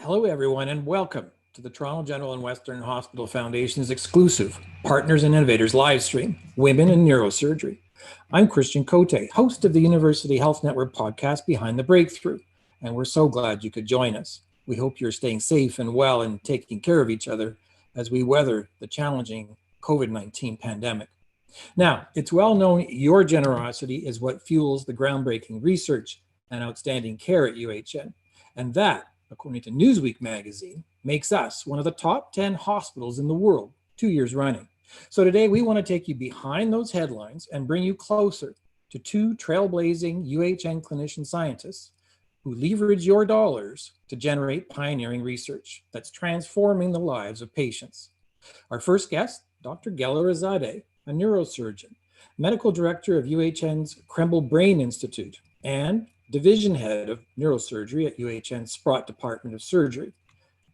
Hello, everyone, and welcome to the Toronto General and Western Hospital Foundation's exclusive Partners and Innovators live stream, Women in Neurosurgery. I'm Christian Cote, host of the University Health Network podcast, Behind the Breakthrough, and we're so glad you could join us. We hope you're staying safe and well and taking care of each other as we weather the challenging COVID-19 pandemic. Now, it's well known your generosity is what fuels the groundbreaking research and outstanding care at UHN, and that, according to Newsweek magazine, makes us one of the top 10 hospitals in the world 2 years running. So today we want to take you behind those headlines and bring you closer to two trailblazing UHN clinician scientists who leverage your dollars to generate pioneering research that's transforming the lives of patients. Our first guest, Dr. Gelareh Zadeh, a neurosurgeon, medical director of UHN's Krembil Brain Institute, and division head of neurosurgery at UHN's Sprott Department of Surgery.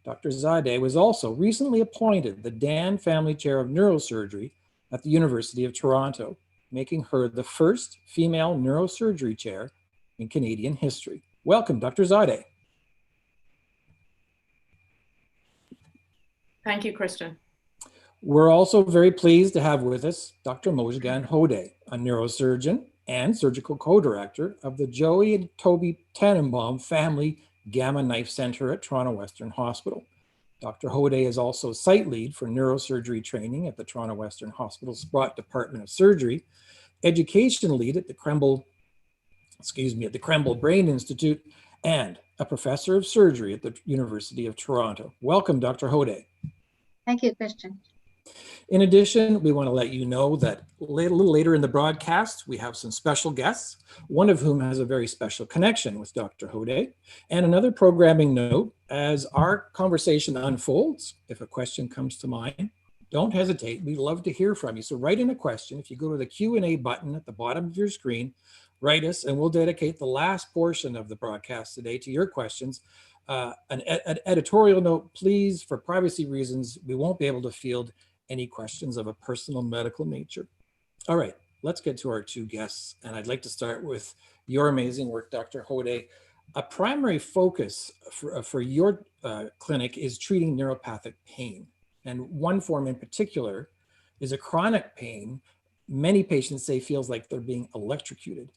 Dr. Zadeh was also recently appointed the Dan Family Chair of Neurosurgery at the University of Toronto, making her the first female neurosurgery chair in Canadian history. Welcome, Dr. Zadeh. Thank you, Christian. We're also very pleased to have with us Dr. Mojgan Hodaie, a neurosurgeon and surgical co-director of the Joey and Toby Tanenbaum Family Gamma Knife Center at Toronto Western Hospital. Dr. Hodaie is also site lead for neurosurgery training at the Toronto Western Hospital Sprott Department of Surgery, education lead at the Krembil Brain Institute, and a professor of surgery at the University of Toronto. Welcome, Dr. Hodaie. Thank you, Christian. In addition, we want to let you know that a little later in the broadcast, we have some special guests, one of whom has a very special connection with Dr. Hodaie. And another programming note, as our conversation unfolds, if a question comes to mind, don't hesitate. We'd love to hear from you. So write in a question. If you go to the Q&A button at the bottom of your screen, write us, and we'll dedicate the last portion of the broadcast today to your questions. An editorial note, please, for privacy reasons, we won't be able to field any questions of a personal medical nature. All right, let's get to our two guests. And I'd like to start with your amazing work, Dr. Hodaie. A primary focus for your clinic is treating neuropathic pain. And one form in particular is a chronic pain. Many patients say feels like they're being electrocuted.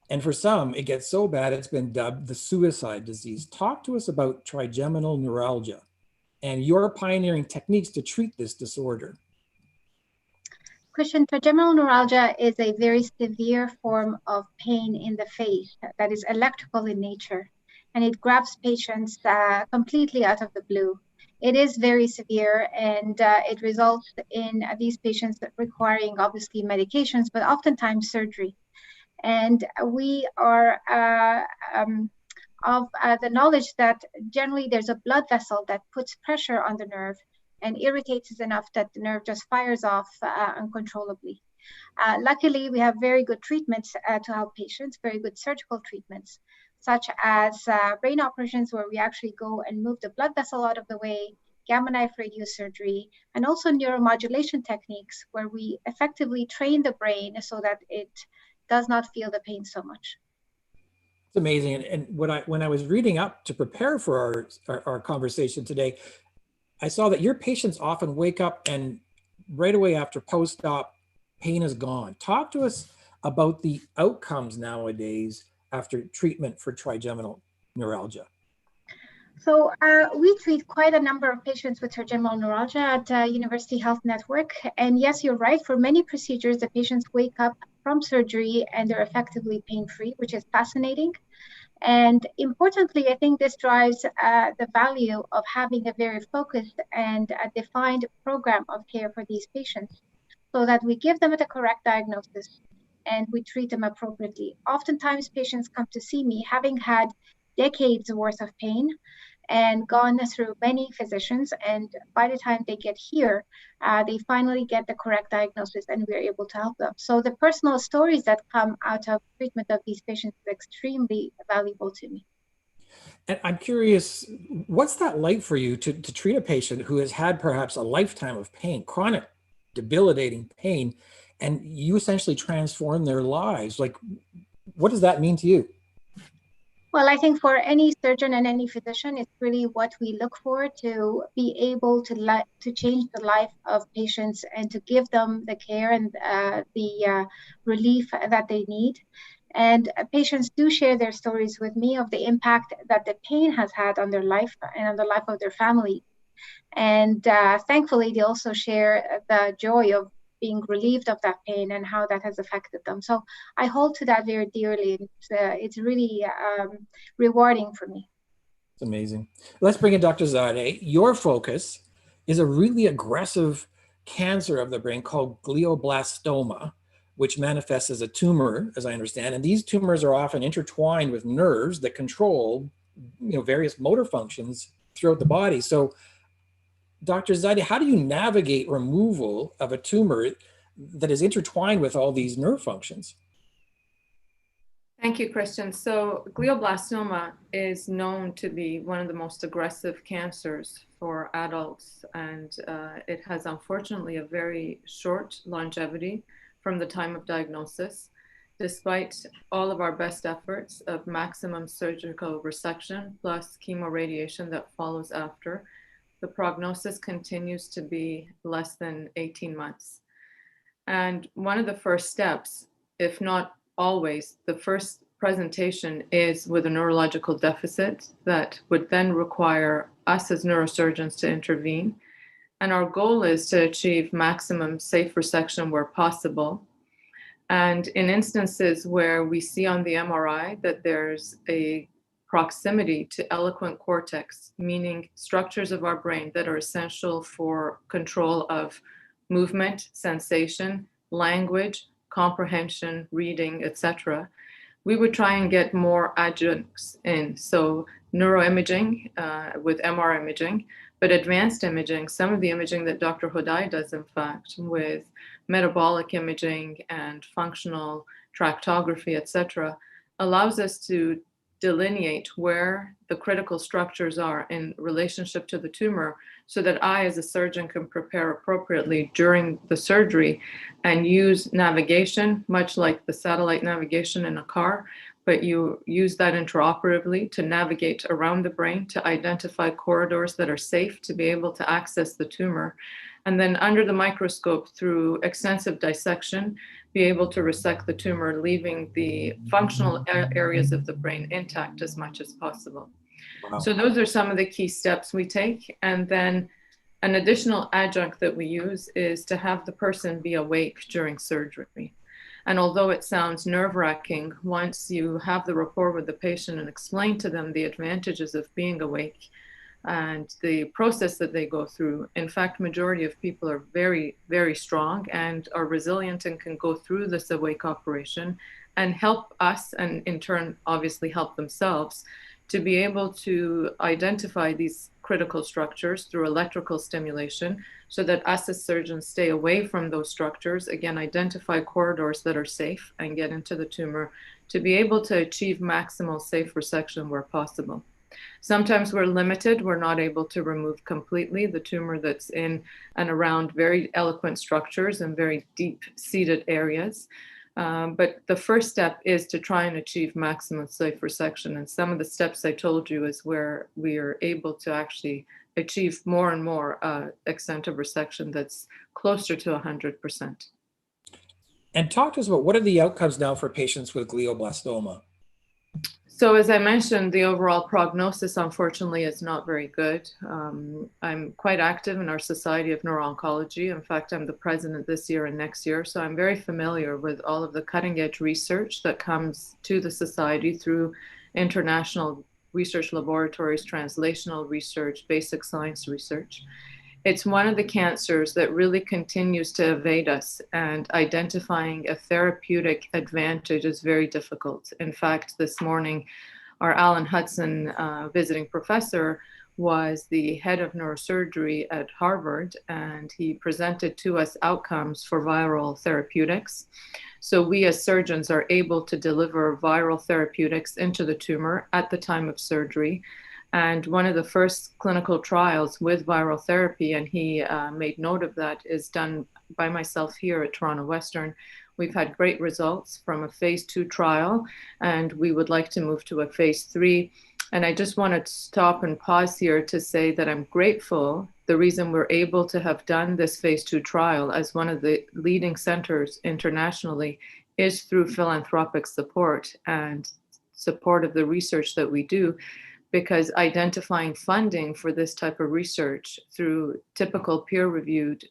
And for some, it gets so bad, it's been dubbed the suicide disease. Talk to us about trigeminal neuralgia and your pioneering techniques to treat this disorder. Christian, trigeminal neuralgia is a very severe form of pain in the face that is electrical in nature, and it grabs patients completely out of the blue. It is very severe, and it results in these patients requiring obviously medications, but oftentimes surgery. And we are of the knowledge that generally there's a blood vessel that puts pressure on the nerve and irritates it enough that the nerve just fires off uncontrollably. Luckily, we have very good treatments to help patients, very good surgical treatments, such as brain operations where we actually go and move the blood vessel out of the way, gamma knife radiosurgery, and also neuromodulation techniques where we effectively train the brain so that it does not feel the pain so much. It's amazing. And when I was reading up to prepare for our conversation today, I saw that your patients often wake up and right away after post-op, pain is gone. Talk to us about the outcomes nowadays after treatment for trigeminal neuralgia. So we treat quite a number of patients with trigeminal neuralgia at University Health Network. And yes, you're right. For many procedures, the patients wake up from surgery and they're effectively pain-free, which is fascinating. And importantly, I think this drives the value of having a very focused and defined program of care for these patients so that we give them the correct diagnosis and we treat them appropriately. Oftentimes, patients come to see me having had decades worth of pain and gone through many physicians. And by the time they get here, they finally get the correct diagnosis and we're able to help them. So the personal stories that come out of treatment of these patients is extremely valuable to me. And I'm curious, what's that like for you to treat a patient who has had perhaps a lifetime of pain, chronic, debilitating pain, and you essentially transform their lives? Like, what does that mean to you? Well, I think for any surgeon and any physician, it's really what we look for to be able to change the life of patients and to give them the care and the relief that they need. And patients do share their stories with me of the impact that the pain has had on their life and on the life of their family. And thankfully, they also share the joy of being relieved of that pain and how that has affected them. So I hold to that very dearly. It's really rewarding for me. It's amazing. Let's bring in Dr. Zadeh. Your focus is a really aggressive cancer of the brain called glioblastoma, which manifests as a tumor, as I understand. And these tumors are often intertwined with nerves that control, various motor functions throughout the body. So, Dr. Zadeh, how do you navigate removal of a tumor that is intertwined with all these nerve functions? Thank you, Christian. So glioblastoma is known to be one of the most aggressive cancers for adults, and it has unfortunately a very short longevity from the time of diagnosis. Despite all of our best efforts of maximum surgical resection plus chemoradiation that follows after, the prognosis continues to be less than 18 months. And one of the first steps, if not always, the first presentation is with a neurological deficit that would then require us as neurosurgeons to intervene. And our goal is to achieve maximum safe resection where possible. And in instances where we see on the MRI that there's a proximity to eloquent cortex, meaning structures of our brain that are essential for control of movement, sensation, language, comprehension, reading, etc., we would try and get more adjuncts in. So neuroimaging with MR imaging, but advanced imaging, some of the imaging that Dr. Hodaie does, in fact, with metabolic imaging and functional tractography, etc., allows us to delineate where the critical structures are in relationship to the tumor so that I, as a surgeon, can prepare appropriately during the surgery and use navigation, much like the satellite navigation in a car, but you use that intraoperatively to navigate around the brain to identify corridors that are safe to be able to access the tumor. And then under the microscope, through extensive dissection, be able to resect the tumor, leaving the functional areas of the brain intact as much as possible. Wow. So those are some of the key steps we take. And then an additional adjunct that we use is to have the person be awake during surgery. And although it sounds nerve-wracking, once you have the rapport with the patient and explain to them the advantages of being awake and the process that they go through, in fact, majority of people are very, very strong and are resilient and can go through this awake operation and help us, and in turn, obviously help themselves, to be able to identify these critical structures through electrical stimulation so that us as surgeons stay away from those structures, again, identify corridors that are safe and get into the tumor to be able to achieve maximal safe resection where possible. Sometimes we're limited, we're not able to remove completely the tumor that's in and around very eloquent structures and very deep-seated areas. But the first step is to try and achieve maximum safe resection. And some of the steps I told you is where we are able to actually achieve more and more extent of resection that's closer to 100%. And talk to us about what are the outcomes now for patients with glioblastoma? So as I mentioned, the overall prognosis, unfortunately, is not very good. I'm quite active in our Society of Neuro-Oncology. In fact, I'm the president this year and next year. So I'm very familiar with all of the cutting edge research that comes to the society through international research laboratories, translational research, basic science research. It's one of the cancers that really continues to evade us, and identifying a therapeutic advantage is very difficult. In fact, this morning, our Alan Hudson visiting professor was the head of neurosurgery at Harvard, and he presented to us outcomes for viral therapeutics. So we as surgeons are able to deliver viral therapeutics into the tumor at the time of surgery. And one of the first clinical trials with viral therapy, and he made note of that, is done by myself here at Toronto Western We've had great results from a phase 2 trial, and we would like to move to a phase 3. And I just want to stop and pause here to say that I'm grateful. The reason we're able to have done this phase 2 trial as one of the leading centers internationally is through philanthropic support and support of the research that we do, because identifying funding for this type of research through typical peer-reviewed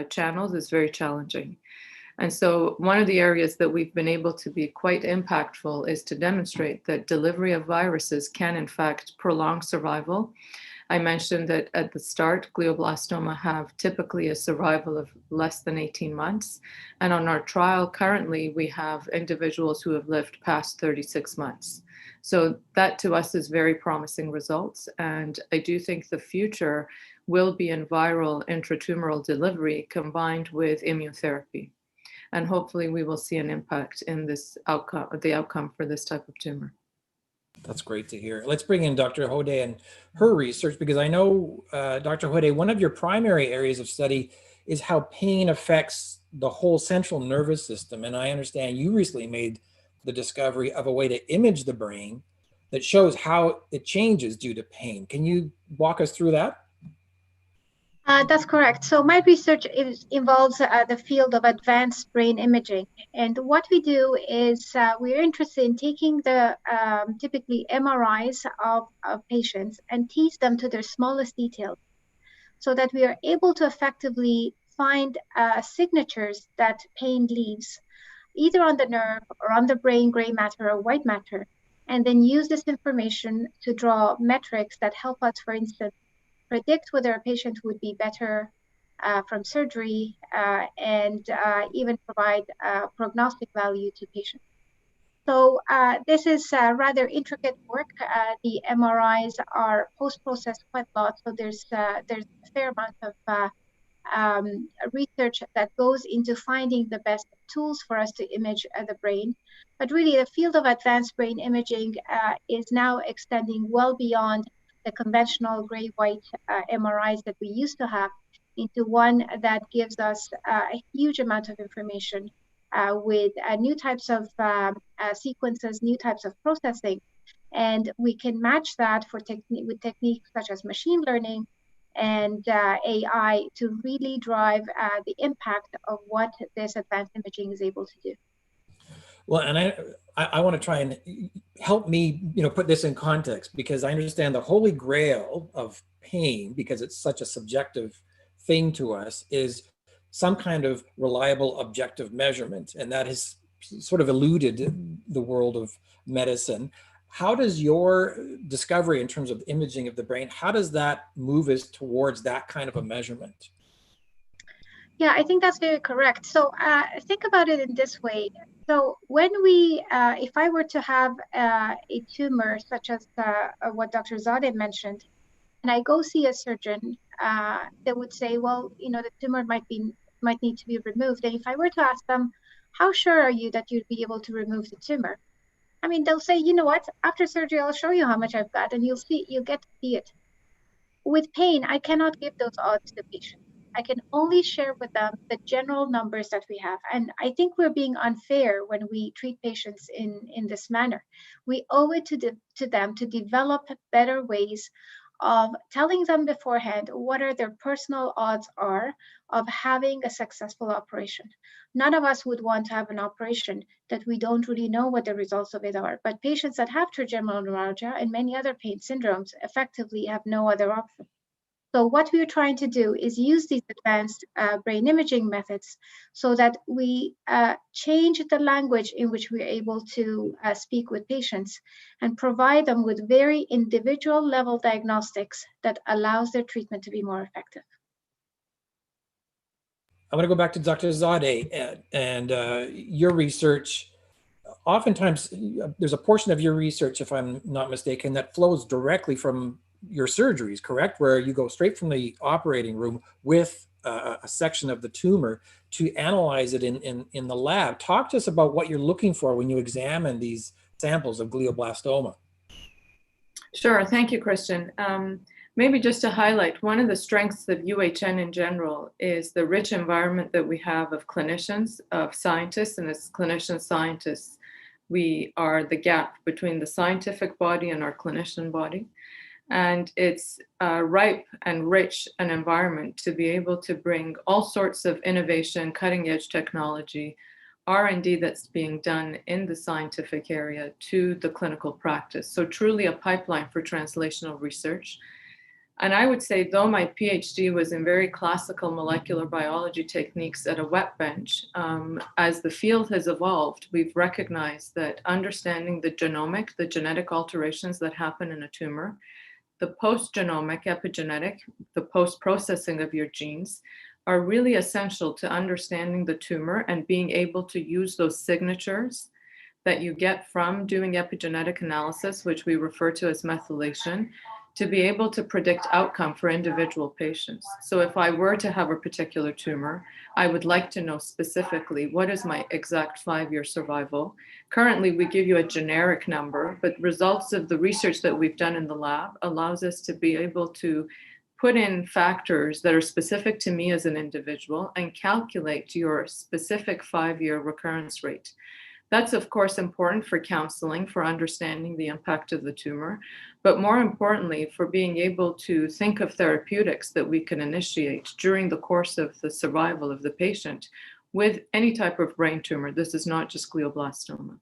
channels is very challenging. And so one of the areas that we've been able to be quite impactful is to demonstrate that delivery of viruses can in fact prolong survival. I mentioned that at the start, glioblastoma have typically a survival of less than 18 months. And on our trial currently, we have individuals who have lived past 36 months. So that to us is very promising results. And I do think the future will be in viral intratumoral delivery combined with immunotherapy. And hopefully we will see an impact in this outcome, the outcome for this type of tumor. That's great to hear. Let's bring in Dr. Hodaie and her research, because I know, Dr. Hodaie, one of your primary areas of study is how pain affects the whole central nervous system. And I understand you recently made the discovery of a way to image the brain that shows how it changes due to pain. Can you walk us through that? That's correct. So my research involves the field of advanced brain imaging. And what we do is we're interested in taking the typically MRIs of patients and tease them to their smallest details so that we are able to effectively find signatures that pain leaves either on the nerve or on the brain gray matter or white matter, and then use this information to draw metrics that help us, for instance, predict whether a patient would be better from surgery and even provide prognostic value to patients. So this is rather intricate work. The MRIs are post-processed quite a lot, so there's a fair amount of research that goes into finding the best tools for us to image the brain. But really, the field of advanced brain imaging is now extending well beyond the conventional gray-white MRIs that we used to have into one that gives us a huge amount of information with new types of sequences, new types of processing. And we can match that with techniques such as machine learning and AI to really drive the impact of what this advanced imaging is able to do. Well, and I want to try and help me, put this in context, because I understand the holy grail of pain, because it's such a subjective thing to us, is some kind of reliable objective measurement. And that has sort of eluded the world of medicine. How does your discovery in terms of imaging of the brain, how does that move us towards that kind of a measurement? Yeah, I think that's very correct. So think about it in this way. So when if I were to have a tumor such as what Dr. Zadeh mentioned, and I go see a surgeon, they would say, well, the tumor might need to be removed. And if I were to ask them, how sure are you that you'd be able to remove the tumor? I mean, they'll say, you know what, after surgery, I'll show you how much I've got, and you'll get to see it. With pain, I cannot give those odds to the patient. I can only share with them the general numbers that we have. And I think we're being unfair when we treat patients in this manner. We owe it to them to develop better ways of telling them beforehand what are their personal odds are of having a successful operation. None of us would want to have an operation that we don't really know what the results of it are. But patients that have trigeminal neuralgia and many other pain syndromes effectively have no other option. So what we're trying to do is use these advanced brain imaging methods so that we change the language in which we're able to speak with patients and provide them with very individual level diagnostics that allows their treatment to be more effective. I want to go back to Dr. Zadeh and your research. Oftentimes, there's a portion of your research, if I'm not mistaken, that flows directly from your surgeries, correct? Where you go straight from the operating room with a section of the tumor to analyze it in the lab. Talk to us about what you're looking for when you examine these samples of glioblastoma. Sure, thank you, Christian. Maybe just to highlight, one of the strengths of UHN in general is the rich environment that we have of clinicians, of scientists, and as clinician scientists, we are the gap between the scientific body and our clinician body. And it's ripe and rich an environment to be able to bring all sorts of innovation, cutting edge technology, R&D that's being done in the scientific area to the clinical practice. So truly a pipeline for translational research. And I would say, though my PhD was in very classical molecular biology techniques at a wet bench, as the field has evolved, we've recognized that understanding the genomic, the genetic alterations that happen in a tumor, the post-genomic, epigenetic, the post-processing of your genes are really essential to understanding the tumor and being able to use those signatures that you get from doing epigenetic analysis, which we refer to as methylation, to be able to predict outcome for individual patients. So if I were to have a particular tumor, I would like to know specifically what is my exact 5-year survival. Currently, we give you a generic number, but results of the research that we've done in the lab allows us to be able to put in factors that are specific to me as an individual and calculate your specific 5-year recurrence rate. That's, of course, important for counseling, for understanding the impact of the tumor, but more importantly, for being able to think of therapeutics that we can initiate during the course of the survival of the patient with any type of brain tumor. This is not just glioblastoma.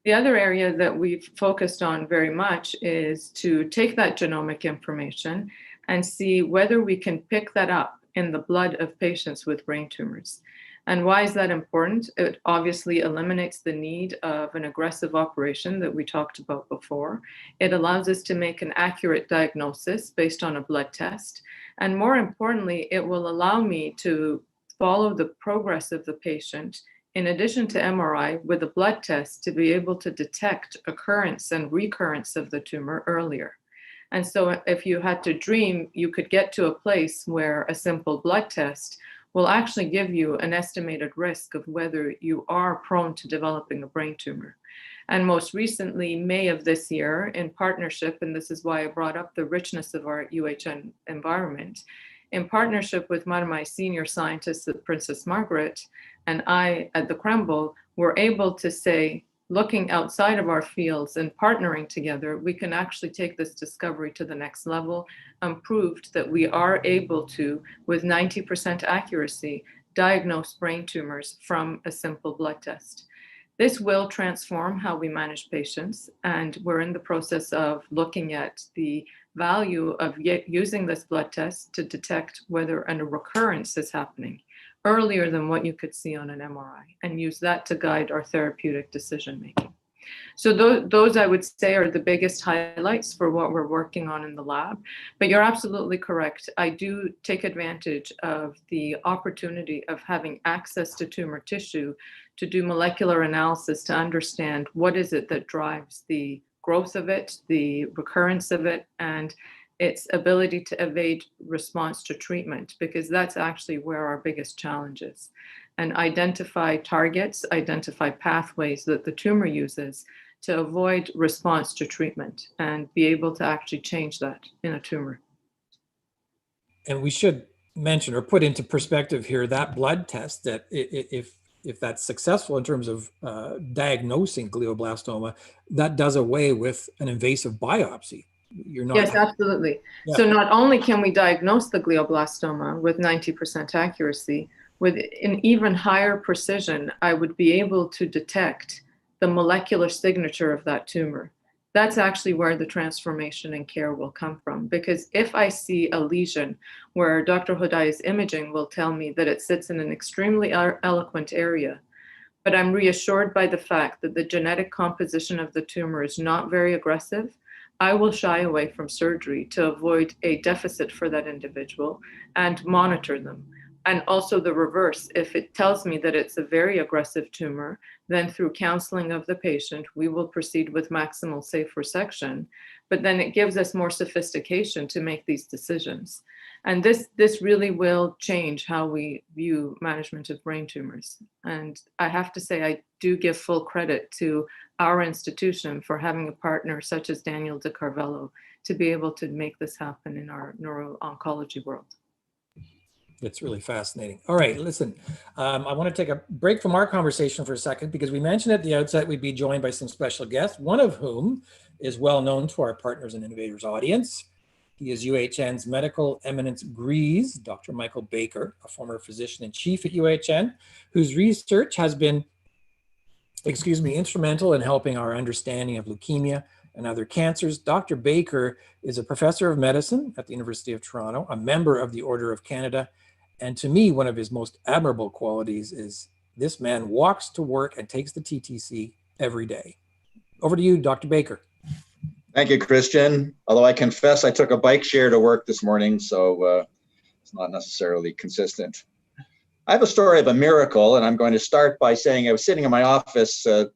The other area that we've focused on very much is to take that genomic information and see whether we can pick that up in the blood of patients with brain tumors. And why is that important? It obviously eliminates the need of an aggressive operation that we talked about before. It allows us to make an accurate diagnosis based on a blood test. And more importantly, it will allow me to follow the progress of the patient in addition to MRI with a blood test to be able to detect occurrence and recurrence of the tumor earlier. And so if you had to dream, you could get to a place where a simple blood test will actually give you an estimated risk of whether you are prone to developing a brain tumor. And most recently, May of this year, in partnership, and this is why I brought up the richness of our UHN environment, in partnership with one of my senior scientists at Princess Margaret and I at the Krembil, were able to say, looking outside of our fields and partnering together, we can actually take this discovery to the next level and proved that we are able to, with 90% accuracy, diagnose brain tumors from a simple blood test. This will transform how we manage patients, and we're in the process of looking at the value of using this blood test to detect whether a recurrence is happening earlier than what you could see on an MRI, and use that to guide our therapeutic decision making. So those I would say are the biggest highlights for what we're working on in the lab. But you're absolutely correct. I do take advantage of the opportunity of having access to tumor tissue to do molecular analysis to understand what is it that drives the growth of it, the recurrence of it, and its ability to evade response to treatment, because that's actually where our biggest challenge is. And identify targets, identify pathways that the tumor uses to avoid response to treatment and be able to actually change that in a tumor. And we should mention or put into perspective here that blood test, that if that's successful in terms of diagnosing glioblastoma, that does away with an invasive biopsy. You're not. Yes, absolutely. Yeah. So not only can we diagnose the glioblastoma with 90% accuracy, with an even higher precision, I would be able to detect the molecular signature of that tumor. That's actually where the transformation in care will come from. Because if I see a lesion where Dr. Hodaie's imaging will tell me that it sits in an extremely eloquent area, but I'm reassured by the fact that the genetic composition of the tumor is not very aggressive, I will shy away from surgery to avoid a deficit for that individual and monitor them. And also the reverse, if it tells me that it's a very aggressive tumor, then through counseling of the patient, we will proceed with maximal safe resection, but then it gives us more sophistication to make these decisions. And this really will change how we view management of brain tumors. And I have to say, I do give full credit to our institution for having a partner such as Daniel de Carvalho to be able to make this happen in our neuro-oncology world. It's really fascinating. All right, listen, I want to take a break from our conversation for a second because we mentioned at the outset we'd be joined by some special guests, one of whom is well known to our Partners and Innovators audience. He is UHN's medical eminence Grease, Dr. Michael Baker, a former physician in chief at UHN, whose research has been, instrumental in helping our understanding of leukemia and other cancers. Dr. Baker is a professor of medicine at the University of Toronto, a member of the Order of Canada, and to me, one of his most admirable qualities is this man walks to work and takes the TTC every day. Over to you, Dr. Baker. Thank you, Christian. Although I confess I took a bike share to work this morning, so it's not necessarily consistent. I have a story of a miracle, and I'm going to start by saying I was sitting in my office 2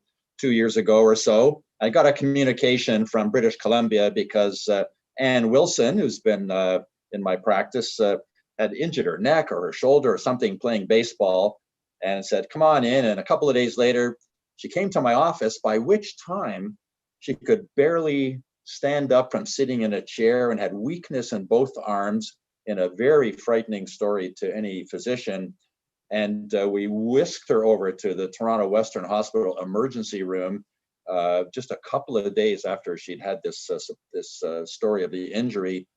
years ago or so. I got a communication from British Columbia because Ann Wilson, who's been in my practice, had injured her neck or her shoulder or something playing baseball, and said, come on in. And a couple of days later, she came to my office, by which time she could barely stand up from sitting in a chair and had weakness in both arms, in a very frightening story to any physician. And we whisked her over to the Toronto Western Hospital emergency room just a couple of days after she'd had this story of the injury,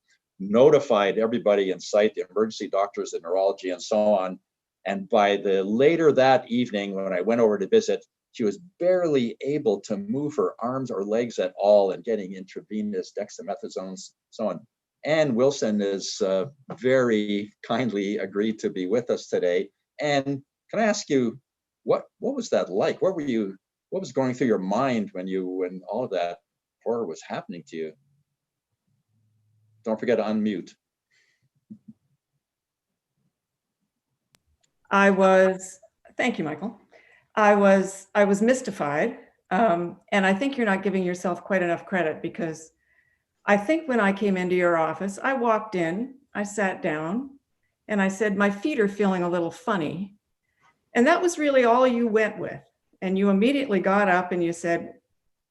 notified everybody in sight, the emergency doctors, the neurology, and so on. And by the later that evening, when I went over to visit, she was barely able to move her arms or legs at all and getting intravenous dexamethasones, so on. Ann Wilson is very kindly agreed to be with us today. And can I ask you, what was that like? What was going through your mind when all of that horror was happening to you? Don't forget to unmute. Thank you, Michael. I was mystified. And I think you're not giving yourself quite enough credit, because I think when I came into your office, I walked in, I sat down, and I said, my feet are feeling a little funny. And that was really all you went with. And you immediately got up and you said,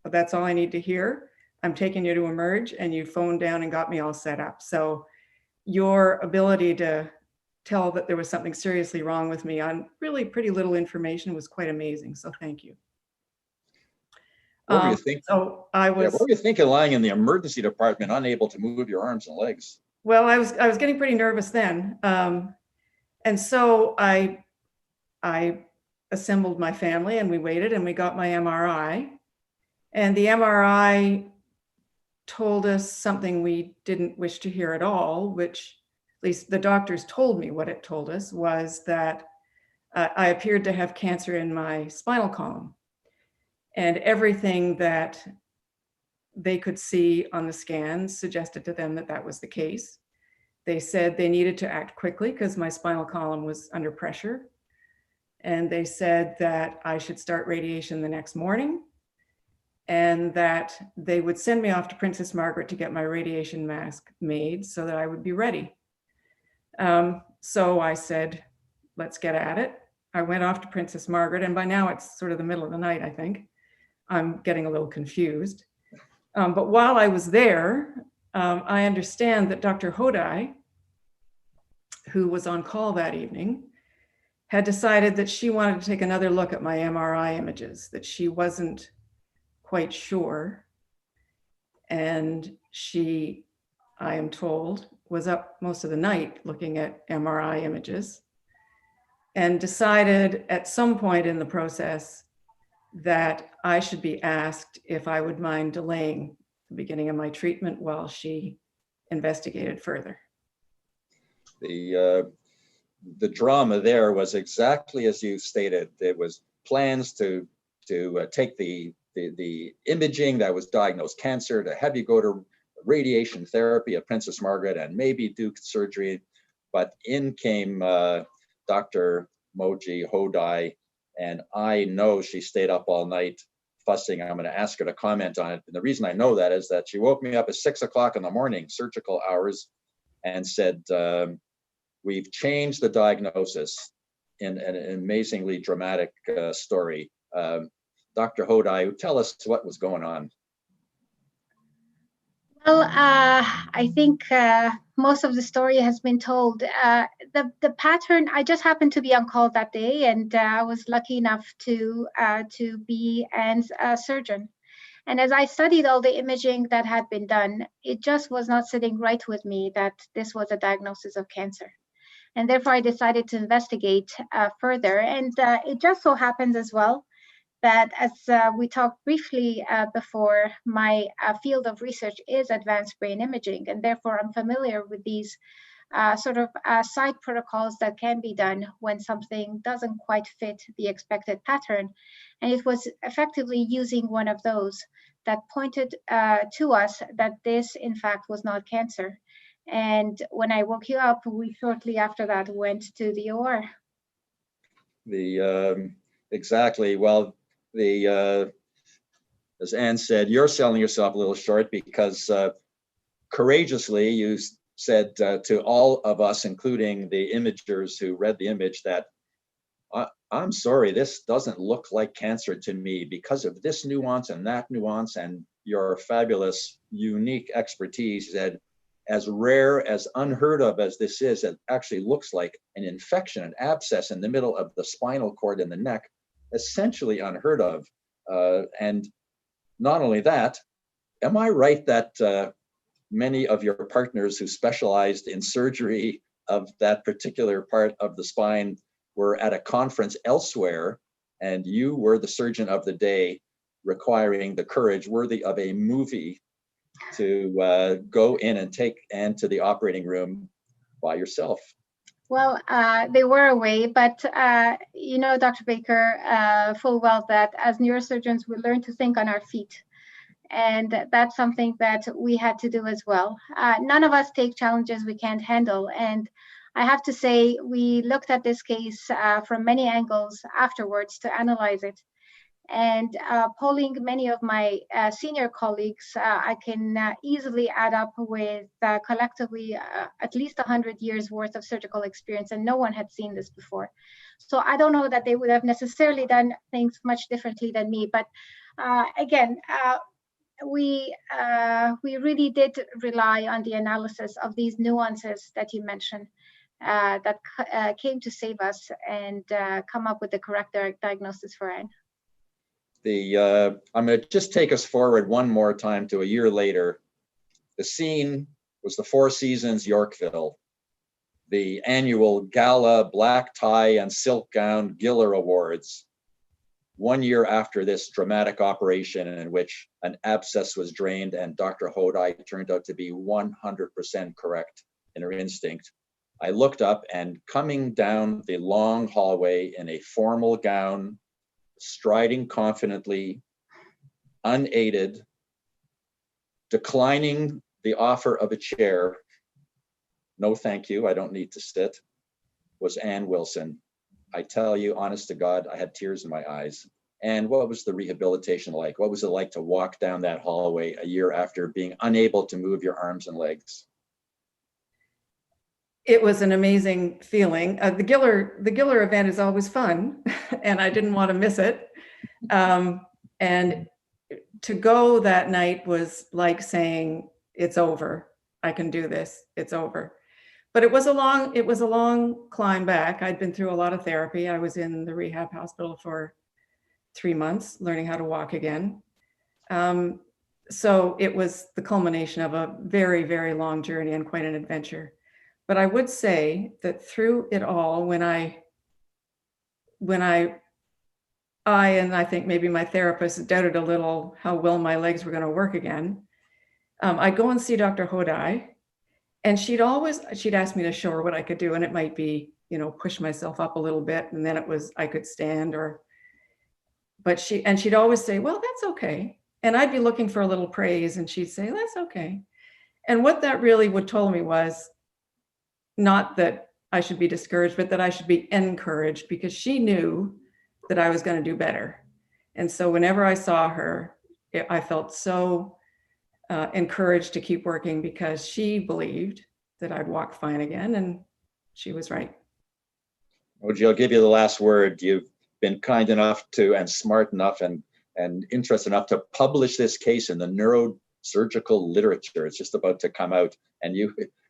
well, that's all I need to hear. I'm taking you to Emerge, and you phoned down and got me all set up. So your ability to tell that there was something seriously wrong with me on really pretty little information was quite amazing. So thank you. What were you thinking? So what were you thinking lying in the emergency department, unable to move your arms and legs? Well, I was getting pretty nervous then. And so I assembled my family, and we waited, and we got my MRI. And the MRI told us something we didn't wish to hear at all, which at least the doctors told me what it told us was that I appeared to have cancer in my spinal column. And everything that they could see on the scans suggested to them that that was the case. They said they needed to act quickly because my spinal column was under pressure. And they said that I should start radiation the next morning, and that they would send me off to Princess Margaret to get my radiation mask made so that I would be ready. So I said, let's get at it. I went off to Princess Margaret, and by now it's sort of the middle of the night, I think. I'm getting a little confused. But while I was there, I understand that Dr. Hodaie, who was on call that evening, had decided that she wanted to take another look at my MRI images, that she wasn't quite sure. And she, I am told, was up most of the night looking at MRI images, and decided at some point in the process that I should be asked if I would mind delaying the beginning of my treatment while she investigated further. The drama there was exactly as you stated. There was plans to take the imaging that was diagnosed cancer, to have you go to radiation therapy at Princess Margaret and maybe do surgery. But in came Dr. Mojgan Hodaie, and I know she stayed up all night fussing. I'm going to ask her to comment on it. And the reason I know that is that she woke me up at 6 o'clock in the morning, surgical hours, and said, we've changed the diagnosis in an amazingly dramatic story. Dr. Hodaie, tell us what was going on. Well, I think most of the story has been told. The pattern, I just happened to be on call that day, and I was lucky enough to be Anne's surgeon. And as I studied all the imaging that had been done, it just was not sitting right with me that this was a diagnosis of cancer. And therefore, I decided to investigate further. And it just so happens as well that, as we talked briefly before, my field of research is advanced brain imaging. And therefore, I'm familiar with these side protocols that can be done when something doesn't quite fit the expected pattern. And it was effectively using one of those that pointed to us that this, in fact, was not cancer. And when I woke you up, we shortly after that went to the OR. Exactly. Well, as Anne said, you're selling yourself a little short because courageously you said to all of us, including the imagers who read the image, that I'm sorry, this doesn't look like cancer to me because of this nuance and that nuance, and your fabulous, unique expertise said, as rare, as unheard of as this is, it actually looks like an infection, an abscess in the middle of the spinal cord in the neck, essentially unheard of. And not only that, am I right that many of your partners who specialized in surgery of that particular part of the spine were at a conference elsewhere, and you were the surgeon of the day, requiring the courage worthy of a movie to go in and take Anne to the operating room by yourself? Well, they were away, but you know, Dr. Baker, full well that as neurosurgeons, we learn to think on our feet. And that's something that we had to do as well. None of us take challenges we can't handle. And I have to say, we looked at this case from many angles afterwards to analyze it. And polling many of my senior colleagues, I can easily add up with collectively at least 100 years worth of surgical experience, and no one had seen this before. So I don't know that they would have necessarily done things much differently than me. But again, we really did rely on the analysis of these nuances that you mentioned that came to save us and come up with the correct diagnosis for Anne. I'm going to just take us forward one more time to a year later. The scene was the Four Seasons Yorkville, the annual gala black tie and silk gown Gellar Awards. 1 year after this dramatic operation in which an abscess was drained and Dr. Hodaie turned out to be 100% correct in her instinct, I looked up, and coming down the long hallway in a formal gown, striding confidently, unaided, declining the offer of a chair, no thank you, I don't need to sit, was Anne Wilson. I tell you, honest to God, I had tears in my eyes. And what was the rehabilitation like? What was it like to walk down that hallway a year after being unable to move your arms and legs? It was an amazing feeling. The Gellar event is always fun, and I didn't want to miss it. And to go that night was like saying, "It's over. I can do this. It's over." But it was a long climb back. I'd been through a lot of therapy. I was in the rehab hospital for 3 months, learning how to walk again. So it was the culmination of a very, very long journey and quite an adventure. But I would say that through it all, when I and I think maybe my therapist doubted a little how well my legs were going to work again, I'd go and see Dr. Hodaie, and she'd ask me to show her what I could do, and it might be, push myself up a little bit, and then it was I could stand, but she'd always say, "Well, that's okay," and I'd be looking for a little praise, and she'd say, "That's okay." And what that really would told me was not that I should be discouraged, but that I should be encouraged, because she knew that I was going to do better. And so whenever I saw her, I felt so encouraged to keep working, because she believed that I'd walk fine again. And she was right. Moji, I'll give you the last word. You've been kind enough to, and smart enough and interested enough to publish this case in the neurosurgical literature. It's just about to come out. And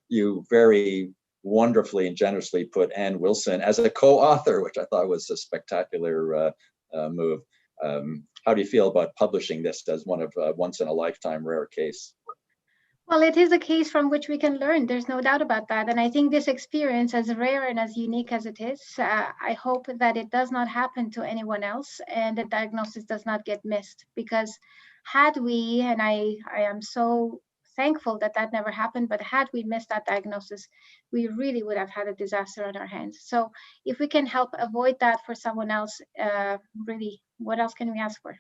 you very wonderfully and generously put Ann Wilson as a co-author, which I thought was a spectacular move. How do you feel about publishing this as one of once in a lifetime rare case? Well, it is a case from which we can learn. There's no doubt about that. And I think this experience, as rare and as unique as it is, I hope that it does not happen to anyone else and the diagnosis does not get missed. Because had we, and I am so thankful that that never happened, but had we missed that diagnosis, we really would have had a disaster on our hands. So if we can help avoid that for someone else, really, what else can we ask for?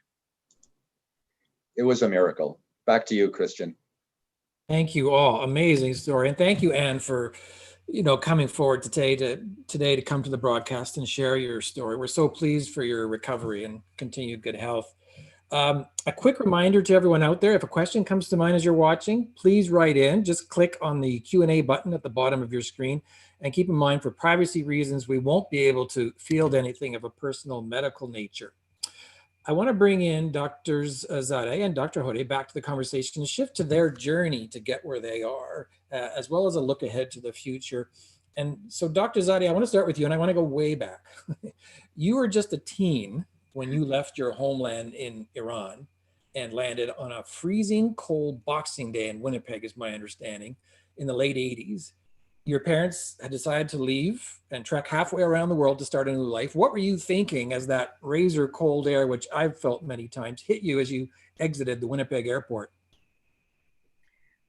It was a miracle. Back to you, Christian. Thank you all. Amazing story. And thank you, Anne, for coming forward today to come to the broadcast and share your story. We're so pleased for your recovery and continued good health. A quick reminder to everyone out there, if a question comes to mind as you're watching, please write in. Just click on the Q&A button at the bottom of your screen. And keep in mind, for privacy reasons, we won't be able to field anything of a personal medical nature. I want to bring in Drs. Zadeh and Dr. Hodaie back to the conversation and shift to their journey to get where they are, as well as a look ahead to the future. And so, Dr. Zadeh, I want to start with you, and I want to go way back. You were just a teen when you left your homeland in Iran and landed on a freezing cold Boxing Day in Winnipeg, is my understanding, in the late 80s. Your parents had decided to leave and trek halfway around the world to start a new life. What were you thinking as that razor cold air, which I've felt many times, hit you as you exited the Winnipeg airport?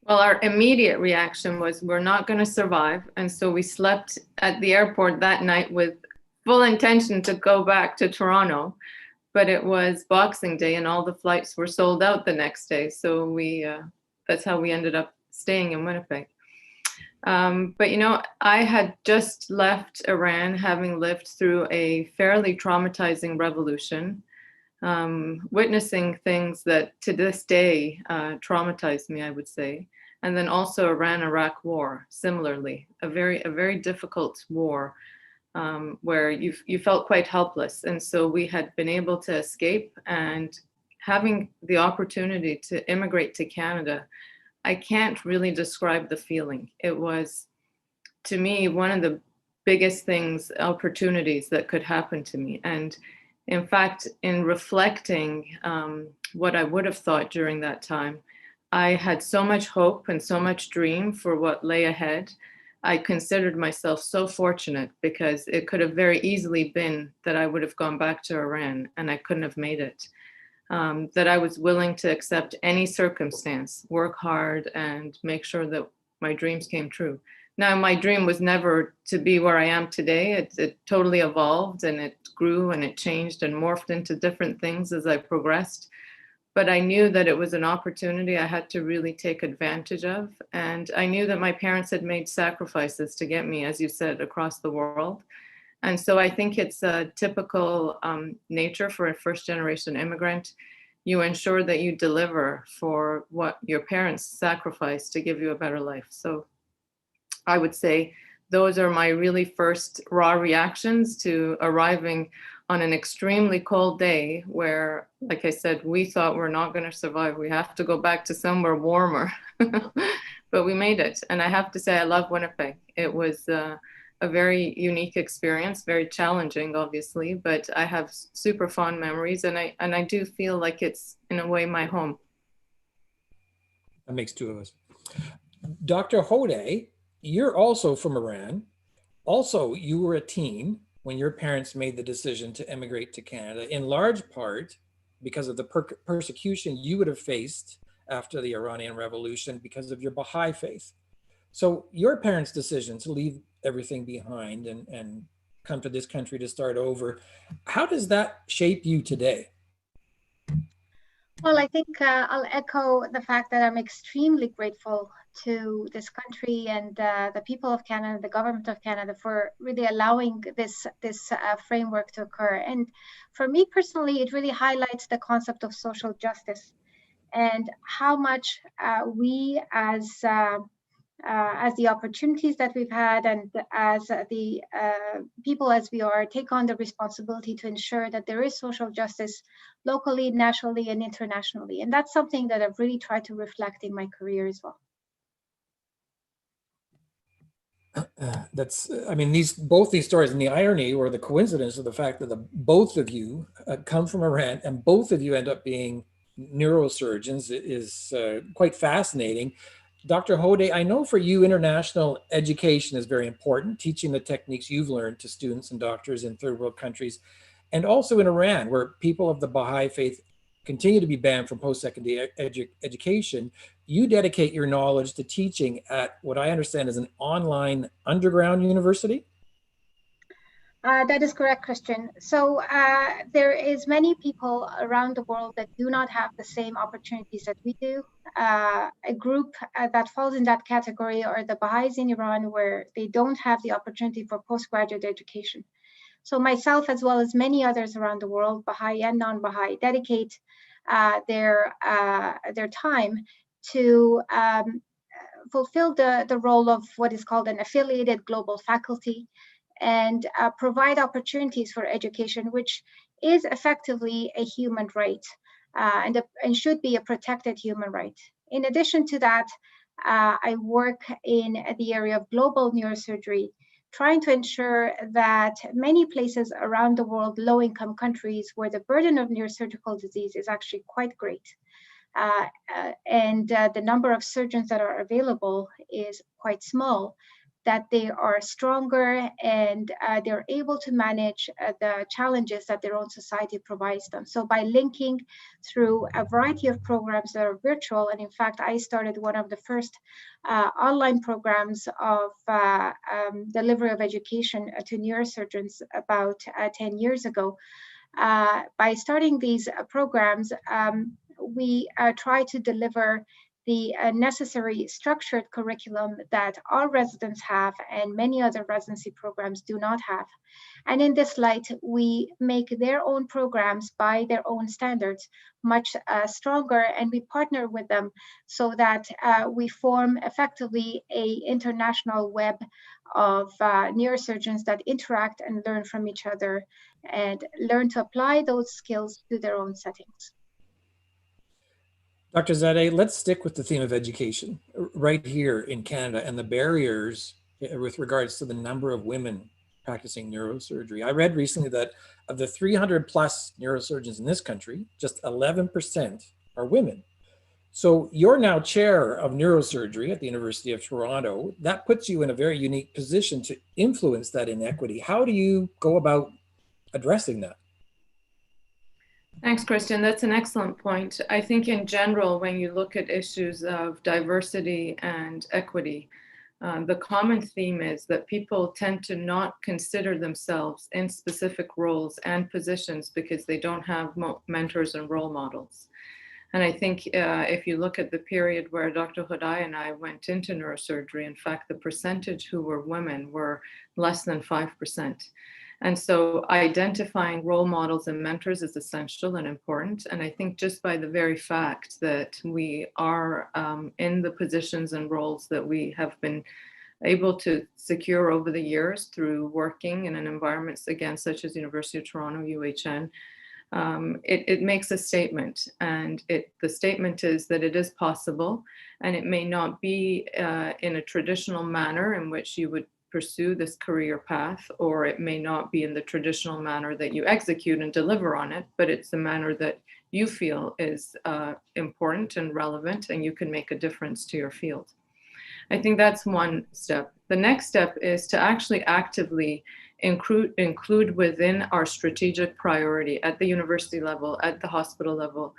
Well, our immediate reaction was we're not going to survive. And so we slept at the airport that night with full intention to go back to Toronto. But it was Boxing Day and all the flights were sold out the next day. So that's how we ended up staying in Winnipeg. But I had just left Iran, having lived through a fairly traumatizing revolution, witnessing things that to this day traumatized me, I would say. And then also Iran-Iraq war, similarly, a very difficult war where you felt quite helpless. And so we had been able to escape, and having the opportunity to immigrate to Canada, I can't really describe the feeling. It was, to me, one of the biggest opportunities that could happen to me. And in fact, in reflecting what I would have thought during that time, I had so much hope and so much dream for what lay ahead. I considered myself so fortunate because it could have very easily been that I would have gone back to Iran and I couldn't have made it. That I was willing to accept any circumstance, work hard, and make sure that my dreams came true. Now, my dream was never to be where I am today. It totally evolved, and it grew and it changed and morphed into different things as I progressed. But I knew that it was an opportunity I had to really take advantage of. And I knew that my parents had made sacrifices to get me, as you said, across the world. And so I think it's a typical nature for a first-generation immigrant. You ensure that you deliver for what your parents sacrificed to give you a better life. So I would say those are my really first raw reactions to arriving on an extremely cold day where, like I said, we thought we're not going to survive. We have to go back to somewhere warmer. But we made it. And I have to say, I love Winnipeg. It was a very unique experience, very challenging, obviously, but I have super fond memories, and I do feel like it's in a way my home. That makes two of us. Dr. Hodaie, you're also from Iran. Also, you were a teen when your parents made the decision to emigrate to Canada, in large part because of the persecution you would have faced after the Iranian Revolution because of your Baha'i faith. So your parents' decision to leave everything behind and come to this country to start over, how does that shape you today? Well, I think I'll echo the fact that I'm extremely grateful to this country and the people of Canada, the government of Canada, for really allowing this framework to occur. And for me personally, it really highlights the concept of social justice and how much we as as the opportunities that we've had and as the people as we are, take on the responsibility to ensure that there is social justice locally, nationally, and internationally. And that's something that I've really tried to reflect in my career as well. I mean, both these stories, and the irony or the coincidence of the fact that both of you come from Iran and both of you end up being neurosurgeons is quite fascinating. Dr. Hodaie, I know for you, international education is very important, teaching the techniques you've learned to students and doctors in third world countries, and also in Iran, where people of the Baha'i faith continue to be banned from post-secondary education. You dedicate your knowledge to teaching at what I understand is an online underground university? That is correct, Christian. So there is many people around the world that do not have the same opportunities that we do. A group that falls in that category are the Baha'is in Iran, where they don't have the opportunity for postgraduate education. So myself, as well as many others around the world, Baha'i and non-Baha'i, dedicate their time to fulfill the role of what is called an affiliated global faculty, and provide opportunities for education, which is effectively a human right and should be a protected human right. In addition to that, I work in the area of global neurosurgery, trying to ensure that many places around the world, low-income countries, where the burden of neurosurgical disease is actually quite great, and the number of surgeons that are available is quite small, that they are stronger and they're able to manage the challenges that their own society provides them. So by linking through a variety of programs that are virtual, and in fact, I started one of the first online programs of delivery of education to neurosurgeons about 10 years ago. By starting these programs, we try to deliver the necessary structured curriculum that our residents have and many other residency programs do not have. And in this light, we make their own programs by their own standards much stronger, and we partner with them so that we form effectively an international web of neurosurgeons that interact and learn from each other and learn to apply those skills to their own settings. Dr. Zadeh, let's stick with the theme of education right here in Canada and the barriers with regards to the number of women practicing neurosurgery. I read recently that of the 300 plus neurosurgeons in this country, just 11% are women. So you're now chair of neurosurgery at the University of Toronto. That puts you in a very unique position to influence that inequity. How do you go about addressing that? Thanks, Christian. That's an excellent point. I think in general, when you look at issues of diversity and equity, the common theme is that people tend to not consider themselves in specific roles and positions because they don't have mentors and role models. And I think if you look at the period where Dr. Hodaie and I went into neurosurgery, in fact, the percentage who were women were less than 5%. And so identifying role models and mentors is essential and important. And I think just by the very fact that we are in the positions and roles that we have been able to secure over the years through working in an environment, again, such as University of Toronto, UHN, it makes a statement. And the statement is that it is possible, and it may not be in a traditional manner in which you would pursue this career path, or it may not be in the traditional manner that you execute and deliver on it, but it's the manner that you feel is important and relevant, and you can make a difference to your field. I think that's one step. The next step is to actually actively include within our strategic priority at the university level, at the hospital level,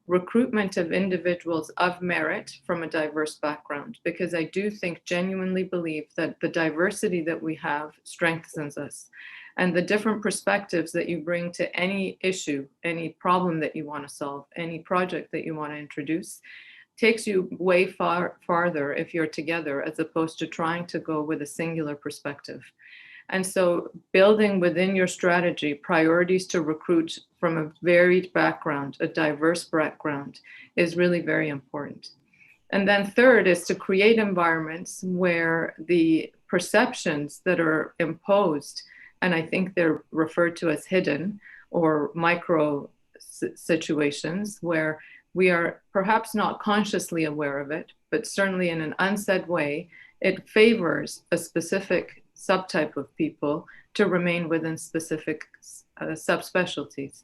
recruitment of individuals of merit from a diverse background, because I do genuinely believe that the diversity that we have strengthens us, and the different perspectives that you bring to any issue, any problem that you want to solve, any project that you want to introduce, takes you way farther if you're together, as opposed to trying to go with a singular perspective. And so building within your strategy priorities to recruit from a varied background, a diverse background, is really very important. And then third is to create environments where the perceptions that are imposed, and I think they're referred to as hidden or micro situations, where we are perhaps not consciously aware of it, but certainly in an unsaid way, it favors a specific subtype of people to remain within specific subspecialties.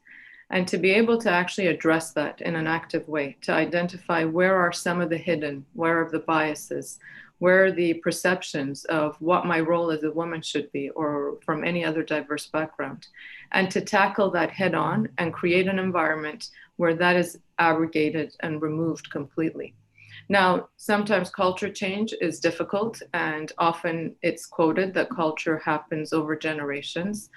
And to be able to actually address that in an active way, to identify where are some of the hidden, where are the biases, where are the perceptions of what my role as a woman should be, or from any other diverse background, and to tackle that head on and create an environment where that is abrogated and removed completely. Now, sometimes culture change is difficult, and often it's quoted that culture happens over generations.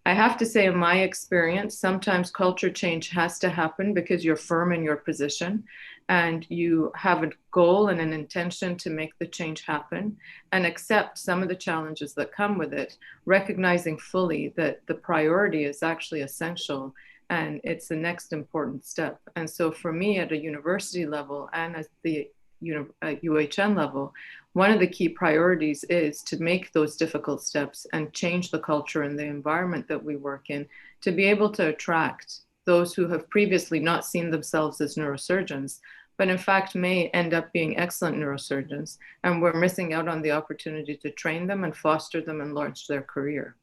I have to say, in my experience, sometimes culture change has to happen because you're firm in your position and you have a goal and an intention to make the change happen and accept some of the challenges that come with it, recognizing fully that the priority is actually essential and it's the next important step. And so for me at a university level and at the UHN level, one of the key priorities is to make those difficult steps and change the culture and the environment that we work in to be able to attract those who have previously not seen themselves as neurosurgeons, but in fact may end up being excellent neurosurgeons, and we're missing out on the opportunity to train them and foster them and launch their career.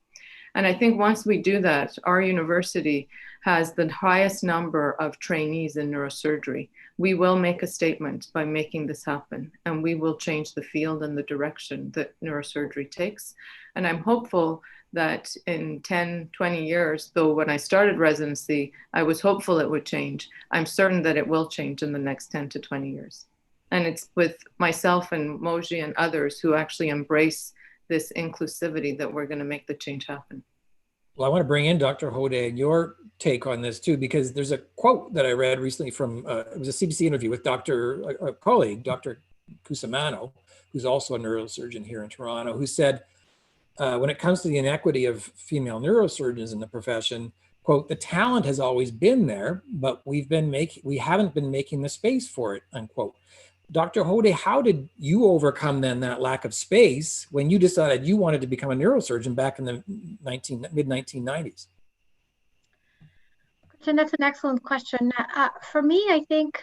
And I think once we do that, our university has the highest number of trainees in neurosurgery. We will make a statement by making this happen, and we will change the field and the direction that neurosurgery takes. And I'm hopeful that in 10, 20 years, though when I started residency, I was hopeful it would change, I'm certain that it will change in the next 10 to 20 years. And it's with myself and Moji and others who actually embrace this inclusivity that we're going to make the change happen. Well, I want to bring in Dr. Hodaie and your take on this too, because there's a quote that I read recently from, it was a CBC interview with a colleague, Dr. Cusimano, who's also a neurosurgeon here in Toronto, who said, when it comes to the inequity of female neurosurgeons in the profession, quote, the talent has always been there, but we haven't been making the space for it, unquote. Dr. Hodaie, how did you overcome then that lack of space when you decided you wanted to become a neurosurgeon back in the mid-1990s? Christian, that's an excellent question. For me, I think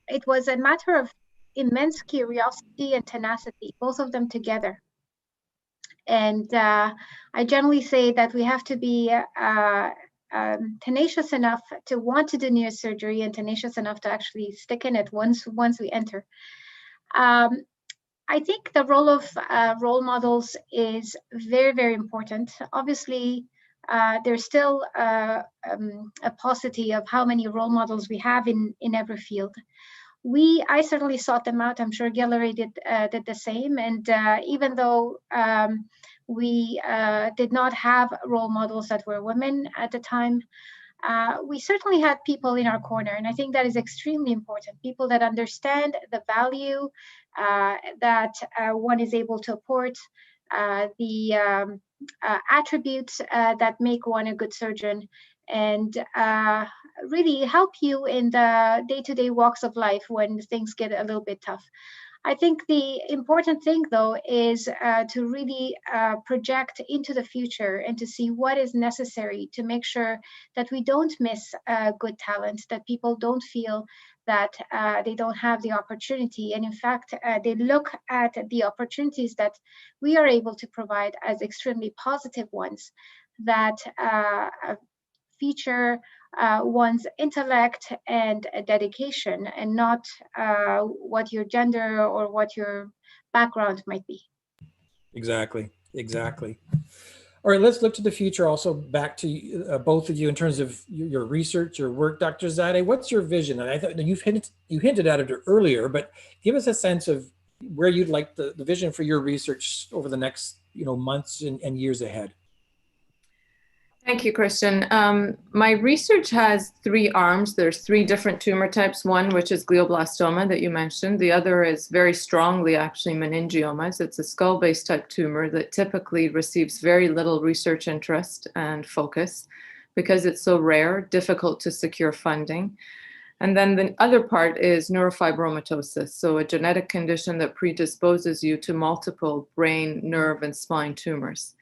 it was a matter of immense curiosity and tenacity, both of them together. And I generally say that we have to be tenacious enough to want to do neurosurgery and tenacious enough to actually stick in it once we enter. I think the role of role models is very, very important. Obviously, there's still a paucity of how many role models we have in every field. I certainly sought them out. I'm sure Gelareh did the same. And even though we did not have role models that were women at the time, we certainly had people in our corner. And I think that is extremely important. People that understand the value that one is able to apport, the attributes that make one a good surgeon, and really help you in the day-to-day walks of life when things get a little bit tough. I think the important thing, though, is to really project into the future and to see what is necessary to make sure that we don't miss good talent, that people don't feel that they don't have the opportunity. And in fact, they look at the opportunities that we are able to provide as extremely positive ones that feature one's intellect and dedication, and not what your gender or what your background might be. Exactly. All right, let's look to the future. Also, back to both of you in terms of your research, your work, Dr. Zadeh. What's your vision? And I thought you hinted at it earlier, but give us a sense of where you'd like the vision for your research over the next months and years ahead. Thank you, Christian. My research has three arms. There's three different tumor types. One, which is glioblastoma that you mentioned. The other is very strongly actually meningiomas. It's a skull-based type tumor that typically receives very little research interest and focus because it's so rare, difficult to secure funding. And then the other part is neurofibromatosis, so a genetic condition that predisposes you to multiple brain, nerve, and spine tumors.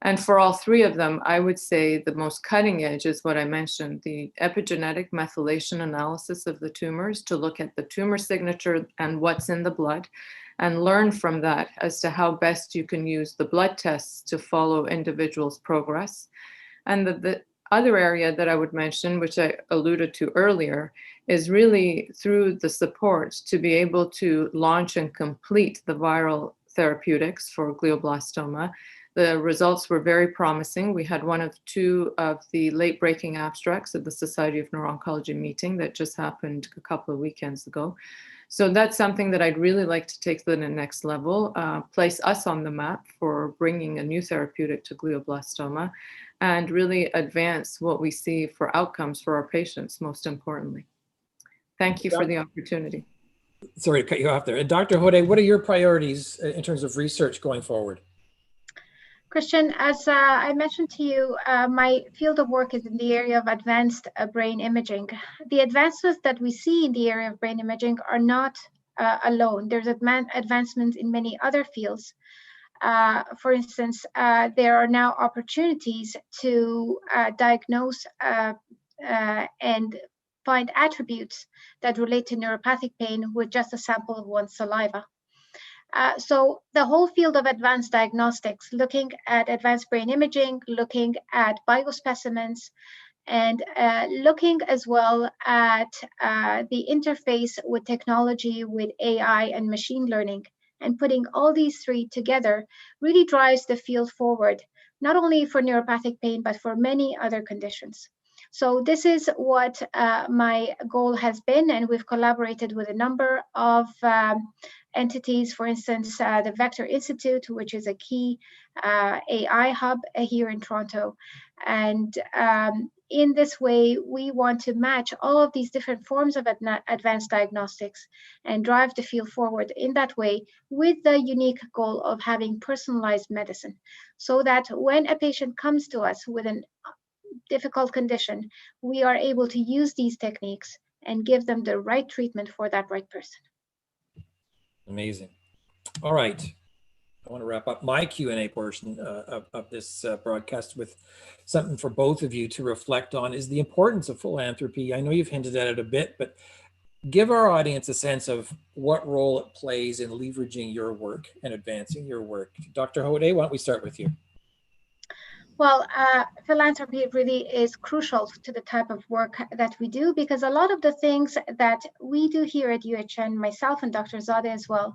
And for all three of them, I would say the most cutting edge is what I mentioned, the epigenetic methylation analysis of the tumors to look at the tumor signature and what's in the blood, and learn from that as to how best you can use the blood tests to follow individuals' progress. And the other area that I would mention, which I alluded to earlier, is really through the support to be able to launch and complete the viral therapeutics for glioblastoma. The results were very promising. We had one of two of the late-breaking abstracts of the Society of Neuro-Oncology meeting that just happened a couple of weekends ago. So that's something that I'd really like to take to the next level, place us on the map for bringing a new therapeutic to glioblastoma, and really advance what we see for outcomes for our patients, most importantly. Thank you for the opportunity. Sorry to cut you off there. Dr. Hodaie, what are your priorities in terms of research going forward? Christian, as I mentioned to you, my field of work is in the area of advanced brain imaging. The advancements that we see in the area of brain imaging are not alone. There's advancements in many other fields. For instance, there are now opportunities to diagnose and find attributes that relate to neuropathic pain with just a sample of one's saliva. So the whole field of advanced diagnostics, looking at advanced brain imaging, looking at biospecimens, and looking as well at the interface with technology, with AI and machine learning, and putting all these three together really drives the field forward, not only for neuropathic pain, but for many other conditions. So this is what my goal has been, and we've collaborated with a number of entities, for instance, the Vector Institute, which is a key AI hub here in Toronto. And in this way, we want to match all of these different forms of advanced diagnostics and drive the field forward in that way, with the unique goal of having personalized medicine, so that when a patient comes to us with a difficult condition, we are able to use these techniques and give them the right treatment for that right person. Amazing. All right. I want to wrap up my Q&A portion of this broadcast with something for both of you to reflect on, is the importance of philanthropy. I know you've hinted at it a bit, but give our audience a sense of what role it plays in leveraging your work and advancing your work. Dr. Hodaie, why don't we start with you? Well, philanthropy really is crucial to the type of work that we do, because a lot of the things that we do here at UHN, myself and Dr. Zadeh as well,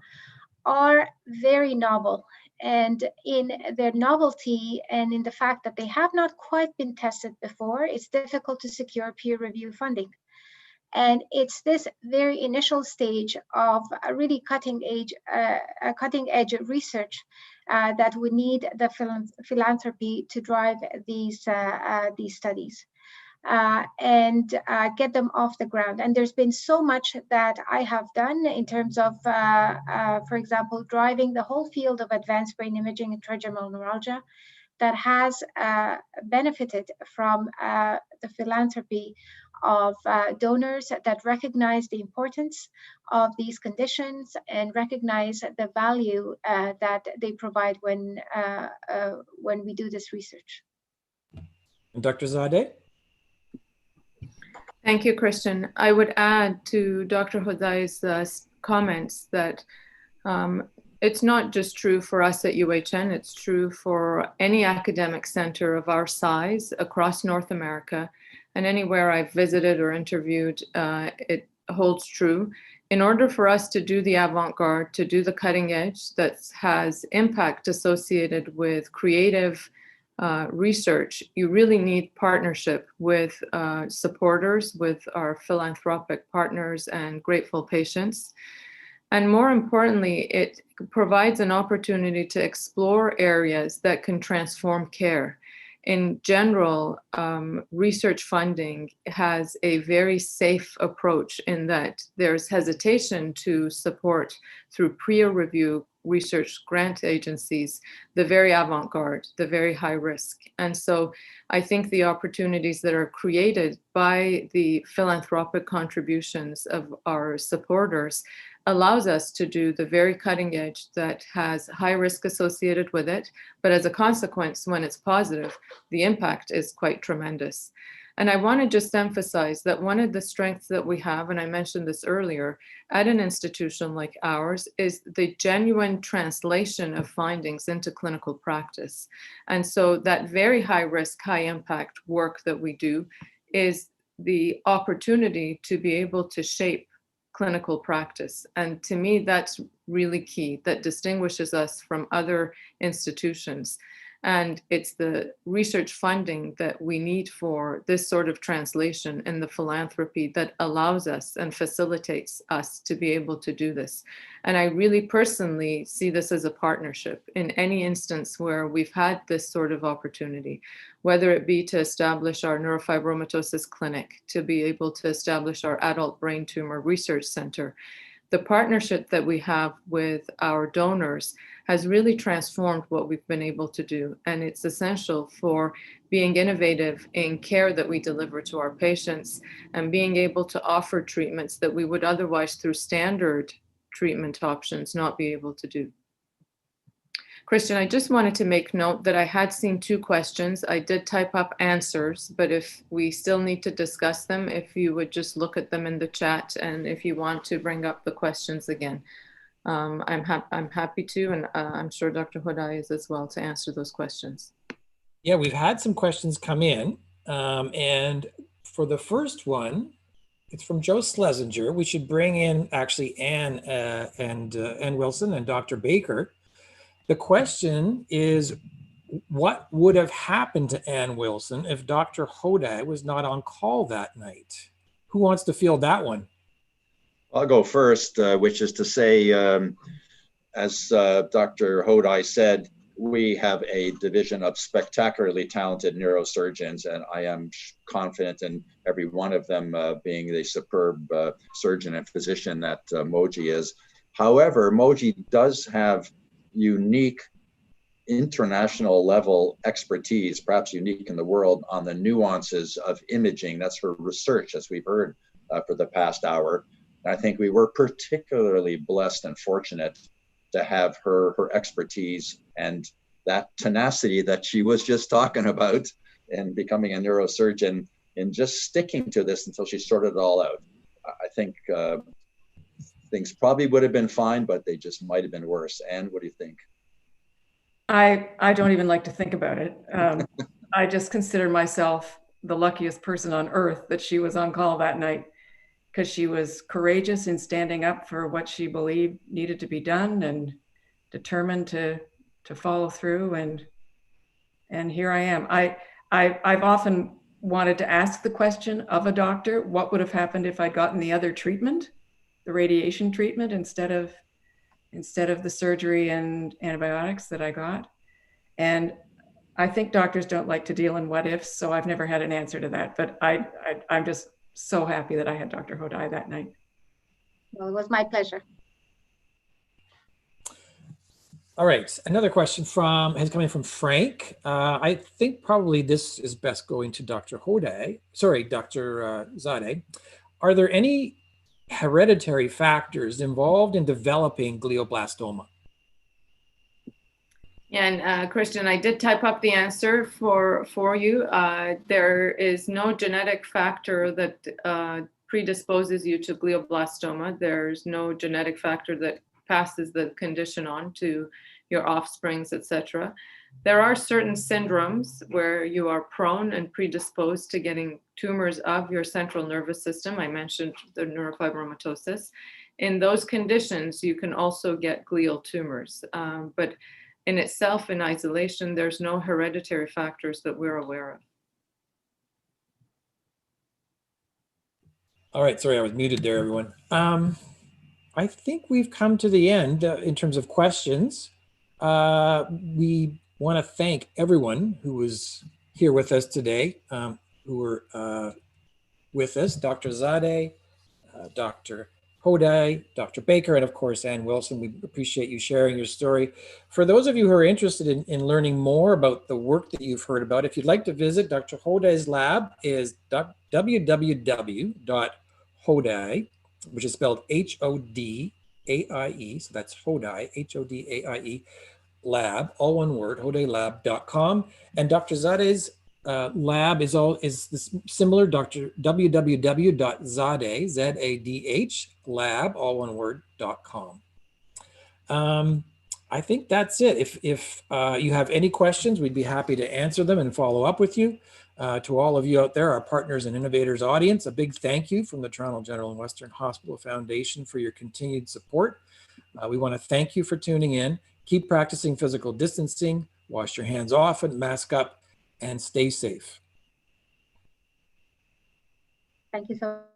are very novel. And in their novelty and in the fact that they have not quite been tested before, it's difficult to secure peer review funding. And it's this very initial stage of a really cutting edge research that we need the philanthropy to drive these studies and get them off the ground. And there's been so much that I have done in terms of, for example, driving the whole field of advanced brain imaging and trigeminal neuralgia that has benefited from the philanthropy of donors that recognize the importance of these conditions and recognize the value that they provide when we do this research. Dr. Zadeh? Thank you, Christian. I would add to Dr. Hodaie's comments that it's not just true for us at UHN, it's true for any academic center of our size across North America, and anywhere I've visited or interviewed, it holds true. In order for us to do the avant-garde, to do the cutting edge that has impact associated with creative research, you really need partnership with supporters, with our philanthropic partners and grateful patients. And more importantly, it provides an opportunity to explore areas that can transform care. In general, research funding has a very safe approach in that there's hesitation to support through peer review research grant agencies, the very avant-garde, the very high risk. And so I think the opportunities that are created by the philanthropic contributions of our supporters allows us to do the very cutting edge that has high risk associated with it. But as a consequence, when it's positive, the impact is quite tremendous. And I want to just emphasize that one of the strengths that we have, and I mentioned this earlier, at an institution like ours, is the genuine translation of findings into clinical practice. And so that very high risk, high impact work that we do is the opportunity to be able to shape clinical practice. And to me, that's really key. That distinguishes us from other institutions. And it's the research funding that we need for this sort of translation and the philanthropy that allows us and facilitates us to be able to do this. And I really personally see this as a partnership in any instance where we've had this sort of opportunity, whether it be to establish our neurofibromatosis clinic, to be able to establish our adult brain tumor research center. The partnership that we have with our donors has really transformed what we've been able to do. And it's essential for being innovative in care that we deliver to our patients and being able to offer treatments that we would otherwise, through standard treatment options, not be able to do. Christian, I just wanted to make note that I had seen 2 questions. I did type up answers, but if we still need to discuss them, if you would just look at them in the chat, and if you want to bring up the questions again, I'm happy to, and I'm sure Dr. Hodaie is as well, to answer those questions. Yeah, we've had some questions come in, and for the first one, it's from Joe Schlesinger. We should bring in actually Ann Wilson and Dr. Baker. The question is, what would have happened to Ann Wilson if Dr. Hodaie was not on call that night? Who wants to field that one? I'll go first, which is to say, as Dr. Hodaie said, we have a division of spectacularly talented neurosurgeons, and I am confident in every one of them being the superb surgeon and physician that Moji is. However, Moji does have unique international level expertise, perhaps unique in the world, on the nuances of imaging. That's for research, as we've heard for the past hour. And I think we were particularly blessed and fortunate to have her expertise and that tenacity that she was just talking about in becoming a neurosurgeon and just sticking to this until she sorted it all out. I think things probably would have been fine, but they just might have been worse. Anne, what do you think? I don't even like to think about it. I just consider myself the luckiest person on earth that she was on call that night, because she was courageous in standing up for what she believed needed to be done and determined to follow through. And here I am. I've often wanted to ask the question of a doctor, what would have happened if I'd gotten the other treatment, the radiation treatment, instead of the surgery and antibiotics that I got. And I think doctors don't like to deal in what ifs, so I've never had an answer to that. But I'm just so happy that I had Dr. Hodaie that night. Well, it was my pleasure. All right, another question has come in from Frank. I think probably this is best going to Dr. Hodaie. Sorry, Dr. Zadeh. Are there any hereditary factors involved in developing glioblastoma? Yeah, and Christian, I did type up the answer for you. There is no genetic factor that predisposes you to glioblastoma. There's no genetic factor that passes the condition on to your offsprings, etc. There are certain syndromes where you are prone and predisposed to getting tumors of your central nervous system. I mentioned the neurofibromatosis. In those conditions, you can also get glial tumors. But in itself, in isolation, there's no hereditary factors that we're aware of. All right, sorry, I was muted there, everyone. I think we've come to the end in terms of questions. We want to thank everyone who was here with us today, who were with us, Dr. Zadeh, Dr. Hodaie, Dr. Baker, and of course, Ann Wilson. We appreciate you sharing your story. For those of you who are interested in learning more about the work that you've heard about, if you'd like to visit Dr. Hodaie's lab is www.hodaie, which is spelled Hodaie, so that's Hodaie, Hodaie lab, all one word, hodaielab.com. And Dr. Zadeh's lab is similar, www.zadeh, Z-A-D-H, lab, all one word.com. I think that's it. If you have any questions, we'd be happy to answer them and follow up with you. To all of you out there, our partners and innovators audience, a big thank you from the Toronto General and Western Hospital Foundation for your continued support. We want to thank you for tuning in. Keep practicing physical distancing, wash your hands often, mask up, and stay safe. Thank you so much.